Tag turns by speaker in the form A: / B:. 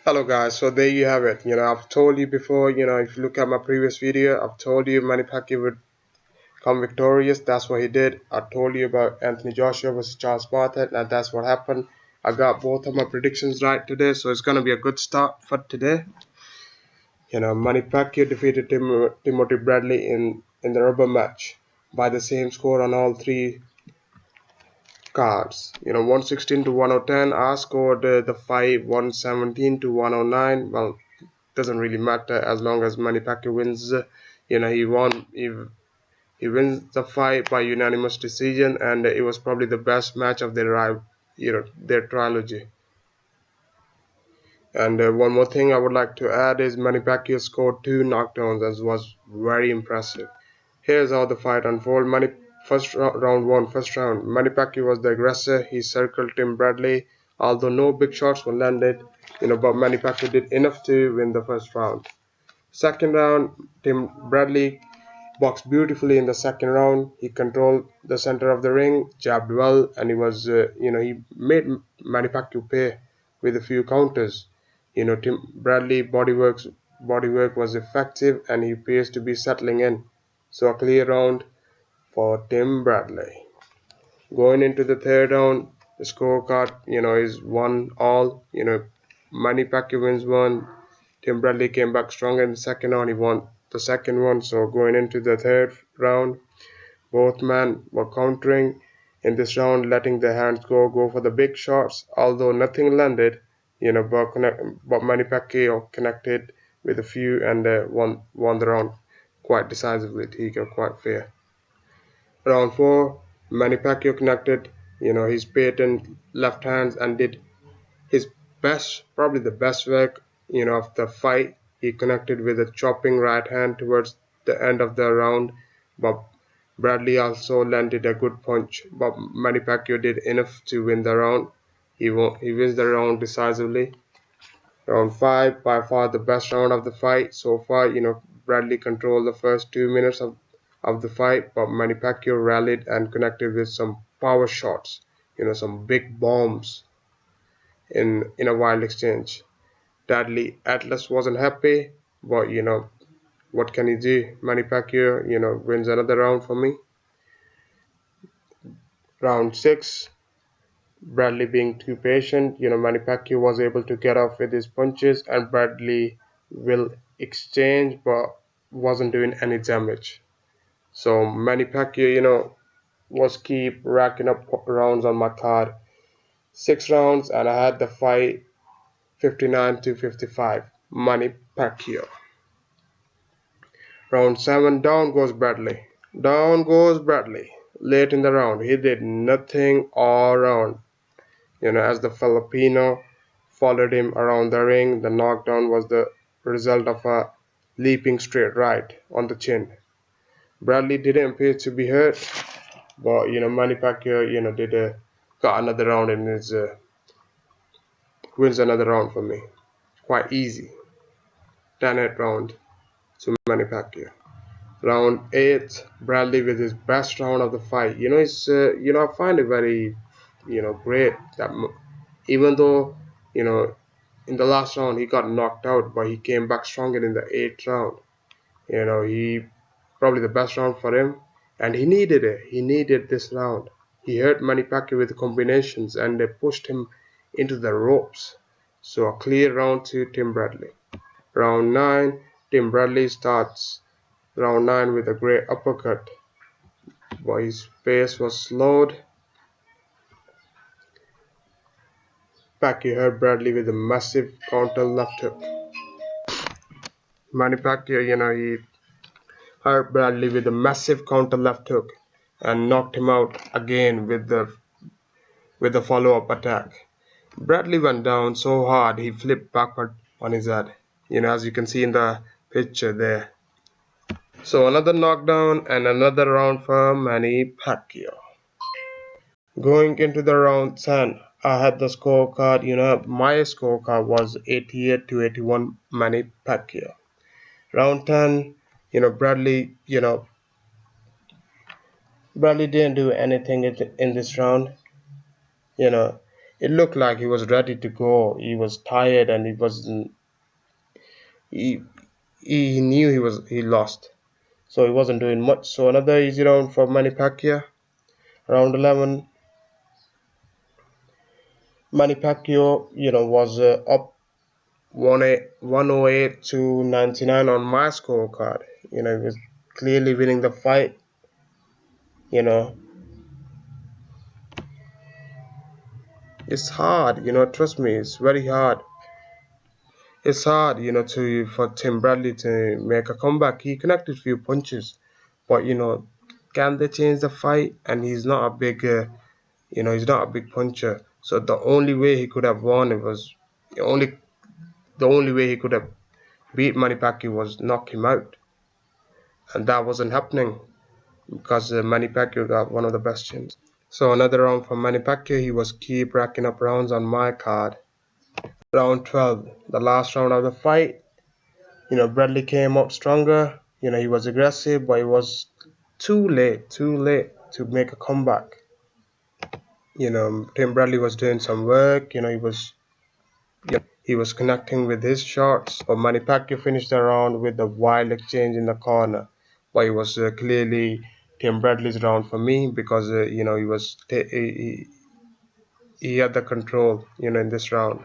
A: Hello guys, so there you have it. I've told you before, if you look at my previous video, I've told you Manny Pacquiao would come victorious. That's what he did. I told you about Anthony Joshua versus Charles Barkley, and that's what happened. I got both of my predictions right today, so it's gonna be a good start for today. Manny Pacquiao defeated Timothy Bradley in the rubber match by the same score on all three cards. 116 to 110. I scored the fight 117 to 109. Well, doesn't really matter as long as Manny Pacquiao wins. He won. He wins the fight by unanimous decision, and it was probably the best match of their trilogy. And one more thing I would like to add is Manny Pacquiao scored 2 knockdowns, as was very impressive. Here's how the fight unfolded. First round. Manny Pacquiao was the aggressor. He circled Tim Bradley, although no big shots were landed. But Manny Pacquiao did enough to win the first round. Second round, Tim Bradley boxed beautifully in the second round. He controlled the center of the ring, jabbed well, and he made Manny Pacquiao pay with a few counters. Tim Bradley bodywork was effective, and he appears to be settling in. So a clear round for Tim Bradley. Going into the third round, the scorecard, is 1-all. Manny Pacquiao wins one. Tim Bradley came back stronger in the second round. He won the second one. So going into the third round, both men were countering in this round, letting their hands go for the big shots. Although nothing landed, but Manny Pacquiao connected with a few and won the round quite decisively. He got quite fair. Round 4, Manny Pacquiao connected, his patent left hands and did his best, probably the best work, of the fight. He connected with a chopping right hand towards the end of the round, but Bradley also landed a good punch. But Manny Pacquiao did enough to win the round. He wins the round decisively. Round 5, by far the best round of the fight so far. Bradley controlled the first 2 minutes of the fight, but Manny Pacquiao rallied and connected with some power shots, some big bombs in a wild exchange. Sadly, Atlas wasn't happy, but what can he do? Manny Pacquiao, wins another round for me. Round 6, Bradley being too patient, Manny Pacquiao was able to get off with his punches, and Bradley will exchange, but wasn't doing any damage. So Manny Pacquiao, was keep racking up rounds on my card. 6 rounds, and I had the fight 59 to 55. Manny Pacquiao. Round 7, down goes Bradley. Down goes Bradley. Late in the round, he did nothing all round. As the Filipino followed him around the ring, the knockdown was the result of a leaping straight right on the chin. Bradley didn't appear to be hurt, but Manny Pacquiao, got another round and wins another round for me. Quite easy. 10-8 round to Manny Pacquiao. Round 8, Bradley with his best round of the fight. I find it very, great that even though, in the last round he got knocked out, but he came back stronger in the 8th round. He probably the best round for him, and he needed it. He needed this round. He hurt Manny Pacquiao with combinations, and they pushed him into the ropes. So a clear round to Tim Bradley. Round 9, Tim Bradley starts round 9 with a great uppercut, but his pace was slowed. Pacquiao hurt Bradley with a massive counter left hook. Manny Pacquiao, he hurt Bradley with a massive counter left hook and knocked him out again with the follow-up attack. Bradley went down so hard he flipped backward on his head, as you can see in the picture there. So another knockdown and another round for Manny Pacquiao. Going into the round 10, I had the scorecard. My scorecard was 88 to 81 Manny Pacquiao. Round 10, Bradley, Bradley didn't do anything in this round. You know, It looked like he was ready to go. He was tired and he wasn't. He he knew he lost, so he wasn't doing much. So another easy round for Manny Pacquiao. Round 11, Manny Pacquiao, was up 108 to 99 on my scorecard. He was clearly winning the fight. You know, it's hard. Trust me, it's very hard. It's hard, to for Tim Bradley to make a comeback. He connected few punches, but can they change the fight? And he's not a big puncher. So the only way he could have won it was the only the only way he could have beat Manny Pacquiao was knock him out, and that wasn't happening because Manny Pacquiao got one of the best chins. So another round for Manny Pacquiao. He was keep racking up rounds on my card. Round 12, the last round of the fight. Bradley came up stronger. He was aggressive, but it was too late to make a comeback. Tim Bradley was doing some work. He was connecting with his shots. But Manny Pacquiao finished the round with a wild exchange in the corner. But it was clearly Tim Bradley's round for me because he had the control. In this round.